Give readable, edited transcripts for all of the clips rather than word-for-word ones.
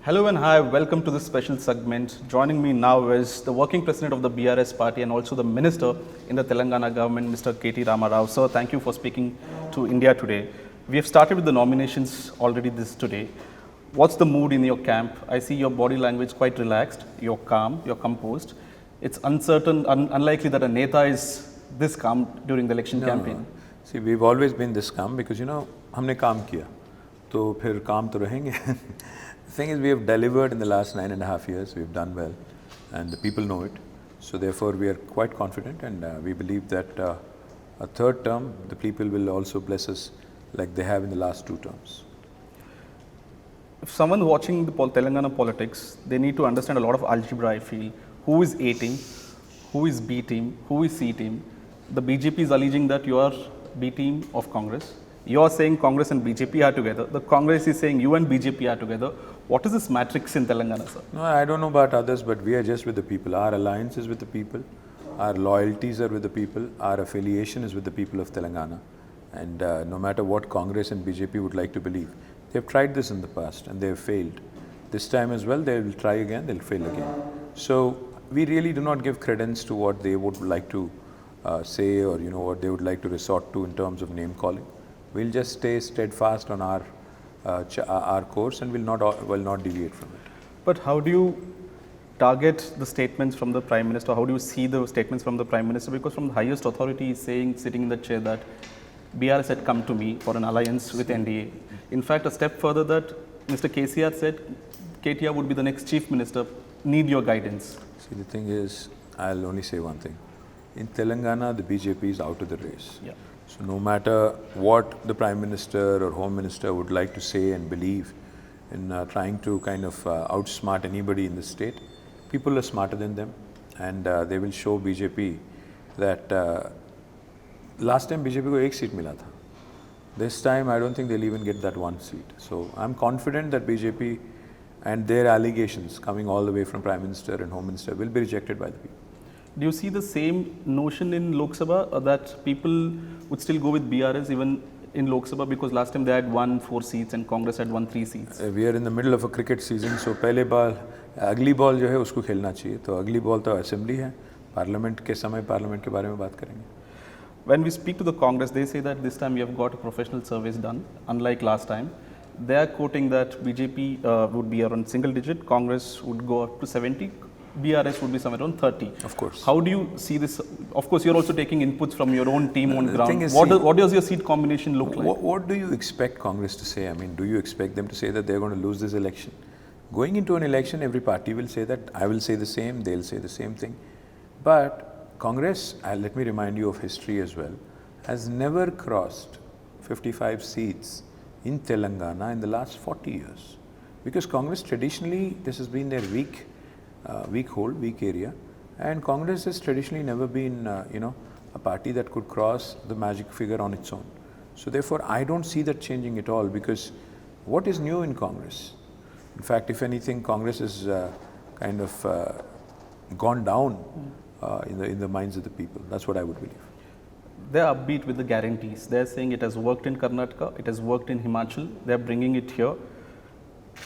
Hello and hi, welcome to this special segment. Joining me now is the working president of the BRS party and also the minister in the Telangana government, Mr. Rama. Sir, thank you for speaking to India today. We have started with the nominations already today. What's the mood in your camp? I see your body language quite relaxed, you're calm, you're composed. It's unlikely that a Neta is this calm during the election campaign. No. See, we've always been this calm because, हमने काम किया, तो फिर काम तो रहेंगे. The thing is, we have delivered in the last 9.5 years. We've done well, and the people know it. So therefore, we are quite confident, and we believe that a third term, the people will also bless us like they have in the last 2 terms. If someone watching the Telangana politics, they need to understand a lot of algebra, I feel. Who is A team? Who is B team? Who is C team? The BJP is alleging that you are B team of Congress. You are saying Congress and BJP are together. The Congress is saying you and BJP are together. What is this matrix in Telangana, sir? No, I don't know about others, but we are just with the people. Our alliance is with the people. Our loyalties are with the people. Our affiliation is with the people of Telangana. And no matter what Congress and BJP would like to believe, they have tried this in the past and they have failed. This time as well, they will try again, they'll fail again. So we really do not give credence to what they would like to say or what they would like to resort to in terms of name calling. We'll just stay steadfast on our course and will not deviate from it. But how do you target the statements from the Prime Minister? How do you see the statements from the Prime Minister? Because from the highest authority is saying, sitting in the chair, that BRS had come to me for an alliance with NDA. In fact, a step further, that Mr. KCR said KTR would be the next Chief Minister, need your guidance. See, the thing is, I'll only say one thing. In Telangana, the BJP is out of the race. Yeah. So no matter what the Prime Minister or Home Minister would like to say and believe in trying to kind of outsmart anybody in the state, people are smarter than them, and they will show BJP that last time BJP को 1 seat मिला था. This time I don't think they'll even get that 1 seat. So I'm confident that BJP and their allegations coming all the way from Prime Minister and Home Minister will be rejected by the people. Do you see the same notion in Lok Sabha, that people would still go with BRS even in Lok Sabha, because last time they had won 4 seats and Congress had won 3 seats? We are in the middle of a cricket season, so पहले ball, अगली ball जो है उसको खेलना चाहिए. तो अगली ball तो assembly है. Parliament के समय Parliament के बारे में बात करेंगे. When we speak to the Congress, they say that this time we have got a professional surveys done, unlike last time. They are quoting that BJP would be around single digit, Congress would go up to 70, BRS would be somewhere around 30. Of course. How do you see this? Of course, you're also taking inputs from your own team on ground. Is, what does your seat combination look like? What do you expect Congress to say? I mean, do you expect them to say that they're going to lose this election? Going into an election, every party will say that. I will say the same, they'll say the same thing. But Congress, let me remind you of history as well, has never crossed 55 seats in Telangana in the last 40 years. Because Congress traditionally, this has been their weak area, and Congress has traditionally never been, a party that could cross the magic figure on its own. So therefore, I don't see that changing at all, because what is new in Congress? In fact, if anything, Congress has kind of gone down in the minds of the people. That's what I would believe. They're upbeat with the guarantees. They're saying it has worked in Karnataka, it has worked in Himachal, they're bringing it here.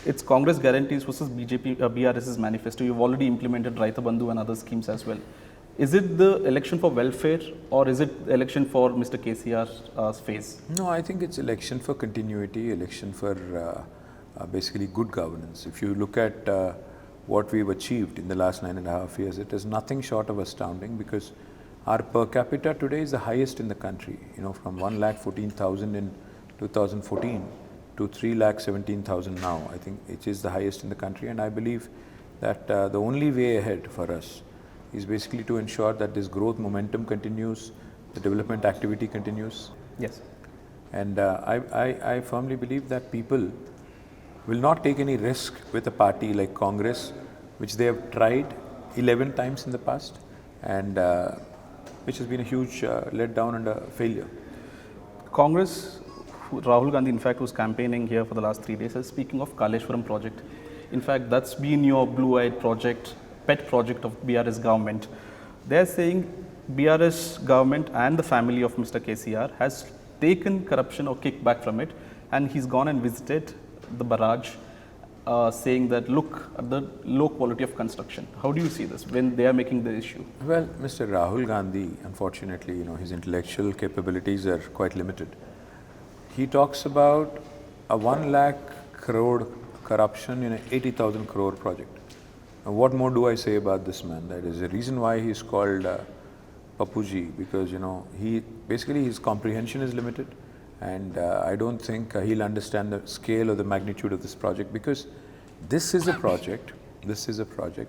It's Congress guarantees versus BRS's manifesto. You've already implemented Raita Bandhu and other schemes as well. Is it the election for welfare, or is it the election for Mr. KCR's phase? No, I think it's election for continuity, election for basically good governance. If you look at what we've achieved in the last 9.5 years, it is nothing short of astounding, because our per capita today is the highest in the country. From 1,14,000 in 2014 to 3,17,000 now. I think it is the highest in the country, and I believe that the only way ahead for us is basically to ensure that this growth momentum continues, the development activity continues. Yes. And I firmly believe that people will not take any risk with a party like Congress, which they have tried 11 times in the past, and which has been a huge letdown and a failure. Congress, Rahul Gandhi, in fact, was campaigning here for the last 3 days, speaking of Kaleshwaram project. In fact, that's been your blue-eyed project, pet project of BRS government. They're saying BRS government and the family of Mr. KCR has taken corruption or kickback from it, and he's gone and visited the barrage saying that look at the low quality of construction. How do you see this when they are making the issue? Well, Mr. Rahul Gandhi, unfortunately, his intellectual capabilities are quite limited. He talks about a 1 lakh crore corruption in an 80,000 crore project. Now, what more do I say about this man? That is the reason why he's called Papuji, because he basically his comprehension is limited, and I don't think he'll understand the scale or the magnitude of this project, because this is a project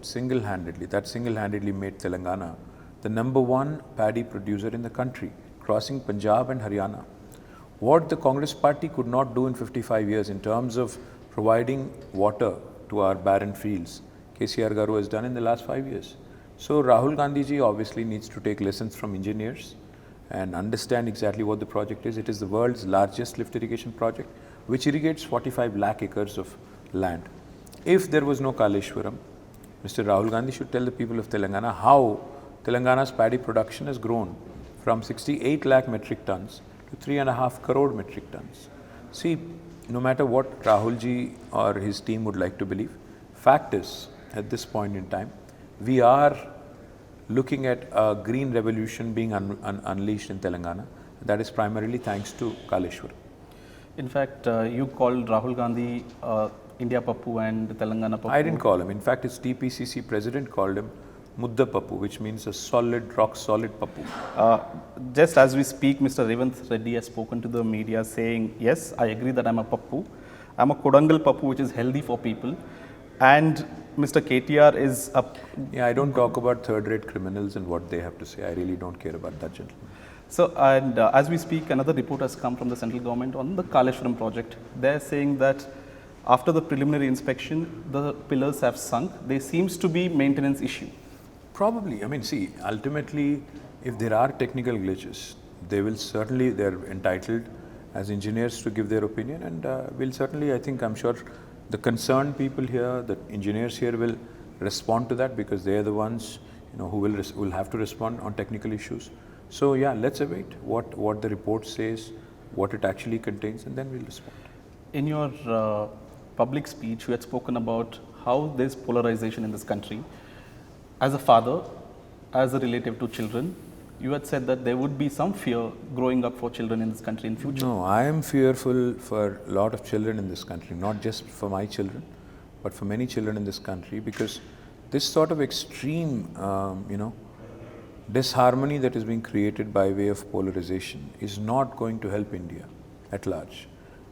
single-handedly made Telangana the #1 paddy producer in the country, crossing Punjab and Haryana. What the Congress party could not do in 55 years in terms of providing water to our barren fields, KCR Garu has done in the last 5 years. So Rahul Gandhi ji obviously needs to take lessons from engineers and understand exactly what the project is. It is the world's largest lift irrigation project, which irrigates 45 lakh acres of land. If there was no Kaleshwaram, Mr. Rahul Gandhi should tell the people of Telangana how Telangana's paddy production has grown from 68 lakh metric tons to 3.5 crore metric tons. See, no matter what Rahul ji or his team would like to believe, fact is, at this point in time, we are looking at a green revolution being unleashed in Telangana. That is primarily thanks to Kaleshwaram. In fact, you called Rahul Gandhi India Pappu and Telangana Pappu. I didn't call him. In fact, his TPCC president called him Mudda Pappu, which means a solid, rock solid Pappu. Just as we speak, Mr. Revanth Reddy has spoken to the media saying, yes, I agree that I'm a Pappu. I'm a Kodangal Pappu, which is healthy for people. And Mr. KTR is a... Yeah, I don't talk about third-rate criminals and what they have to say. I really don't care about that, gentleman. So, and as we speak, another report has come from the central government on the Kaleshwaram project. They're saying that after the preliminary inspection, the pillars have sunk. There seems to be maintenance issue. Probably. I mean, see, ultimately, if there are technical glitches, they're entitled as engineers to give their opinion, and I'm sure the concerned people here, the engineers here will respond to that, because they are the ones, who will have to respond on technical issues. So yeah, let's await what the report says, what it actually contains, and then we'll respond. In your public speech, you had spoken about how there's polarization in this country. As a father, as a relative to children, you had said that there would be some fear growing up for children in this country in future. No, I am fearful for a lot of children in this country, not just for my children, but for many children in this country, because this sort of extreme, disharmony that is being created by way of polarization is not going to help India at large.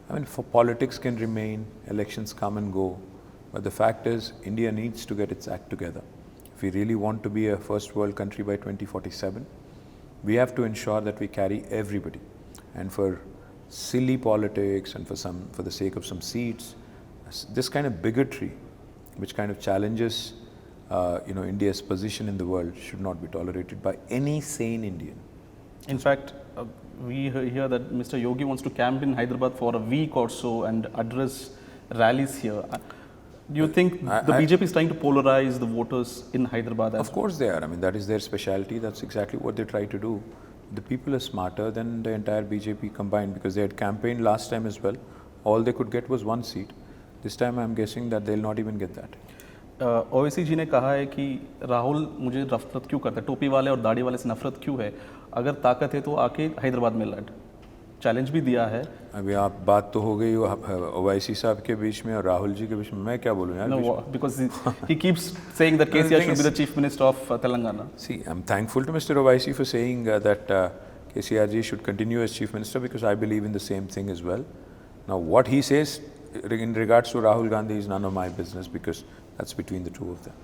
I mean, for politics can remain, elections come and go, but the fact is, India needs to get its act together. If we really want to be a first world country by 2047, we have to ensure that we carry everybody. And for silly politics and for the sake of some seats, this kind of bigotry, which kind of challenges India's position in the world, should not be tolerated by any sane Indian. In fact, we hear that Mr. Yogi wants to camp in Hyderabad for a week or so and address rallies here. Do you think the BJP is trying to polarize the voters in Hyderabad? Of course they are. I mean, that is their specialty. That's exactly what they try to do. The people are smarter than the entire BJP combined, because they had campaigned last time as well. All they could get was 1 seat. This time I'm guessing that they'll not even get that. Owaisi जी ने कहा है कि राहुल मुझे नफरत क्यों करता है, टोपी वाले और दाढ़ी वाले से नफरत क्यों है, अगर ताकत है तो आके हैदराबाद में लड़, चैलेंज भी दिया है. अभी आप बात तो हो गई ओवैसी साहब के बीच में और राहुल जी के बीच में, मैं क्या बोलूं यार. No, because he keeps saying that KCR should be the chief minister of Telangana. See, I'm thankful to Mr. Owaisi for saying that KCR ji should continue as chief minister, because I believe in the same thing as well. Now, what he says in regards to Rahul Gandhi is none of my business, because that's between the two of them.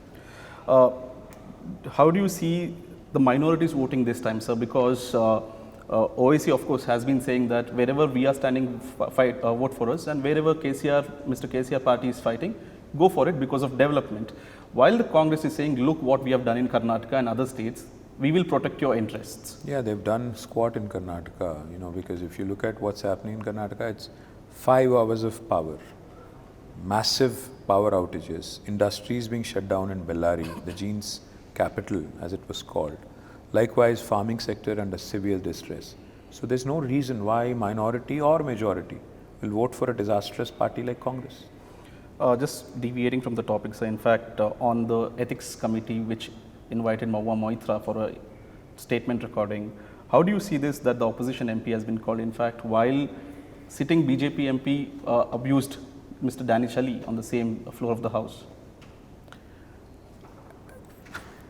How do you see the minorities voting this time, sir? Because OIC, of course, has been saying that wherever we are standing, vote for us, and wherever Mr. KCR party is fighting, go for it because of development. While the Congress is saying, look what we have done in Karnataka and other states, we will protect your interests. Yeah, they've done squat in Karnataka, because if you look at what's happening in Karnataka, it's 5 hours of power, massive power outages, industries being shut down in Bellary, the jeans capital as it was called. Likewise, farming sector under severe distress. So there's no reason why minority or majority will vote for a disastrous party like Congress. Just deviating from the topic, sir, in fact, on the ethics committee which invited Mawa Moitra for a statement recording, how do you see this that the opposition MP has been called? In fact, while sitting BJP MP abused Mr. Danish Ali on the same floor of the House.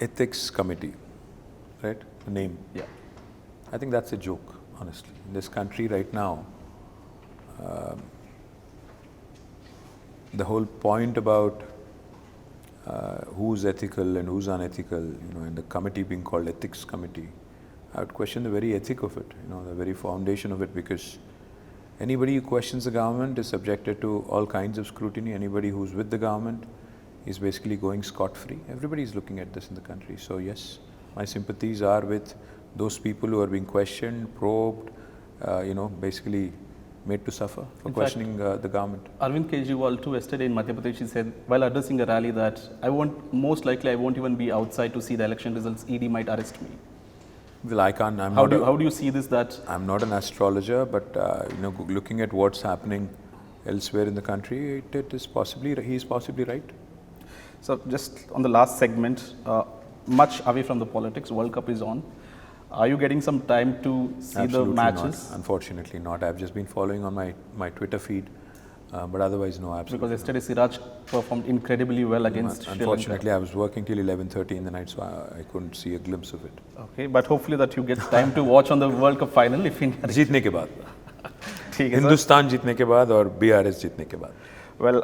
Ethics committee, right? The name. Yeah. I think that's a joke, honestly. In this country right now, the whole point about who's ethical and who's unethical, and the committee being called ethics committee, I would question the very ethic of it, the very foundation of it, because anybody who questions the government is subjected to all kinds of scrutiny. Anybody who's with the government is basically going scot-free. Everybody is looking at this in the country. So yes, my sympathies are with those people who are being questioned, probed, basically made to suffer for questioning the government. Arvind Kejriwal too yesterday in Madhya Pradesh, he said while addressing a rally that most likely I won't even be outside to see the election results. ED might arrest me. Well, I can't. How do you see this? That I'm not an astrologer, but looking at what's happening elsewhere in the country, he's possibly right. So just on the last segment, much away from the politics, World Cup is on. Are you getting some time to see Absolutely the matches? Not. Unfortunately not. I've just been following on my Twitter feed, but otherwise no, absolutely. Because yesterday Siraj performed incredibly well against Sri Lanka. Unfortunately, I was working till 11:30 in the night, so I couldn't see a glimpse of it. Okay, but hopefully that you get time to watch on the World Cup final if India. जीतने के बाद. ठीक है, हिंदुस्तान जीतने के बाद और BRS जीतने के बाद. Well,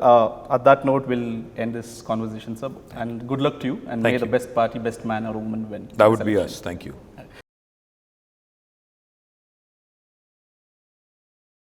at that note, we'll end this conversation, sir. And good luck to you. And may the best party, best man or woman win. That would be us. Thank you.